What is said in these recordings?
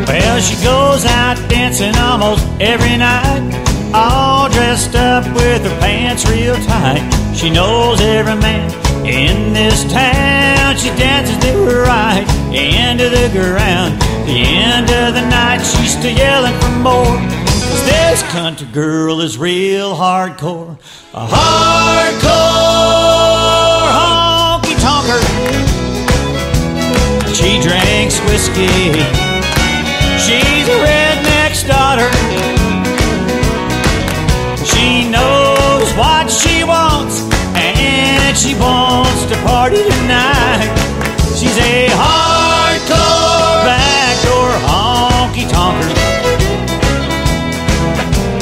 Well, she goes out dancing almost every night, all dressed up with her pants real tight. She knows every man in this town. She dances to her right, into the ground. The end of the night, she's still yelling for more, 'cause this country girl is real hardcore. A hardcore honky-tonker. She drinks whiskey. She's a redneck's daughter. She knows what she wants, and she wants to party tonight. She's a hardcore backdoor honky-tonker.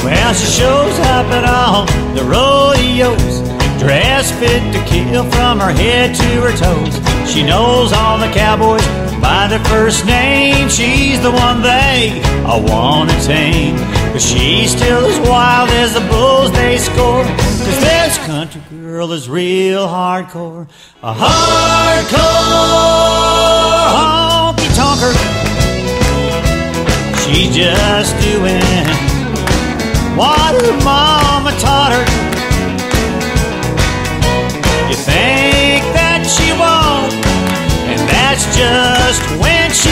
Well, she shows up at all the rodeos, dressed fit to kill from her head to her toes. She knows all the cowboys by their first name. She's the one they all wanna tame, but she's still as wild as the bulls they score, 'cause this country girl is real hardcore. A hardcore honky-tonker. She's just doing what her mama taught her. You think that she won't, and that's just when she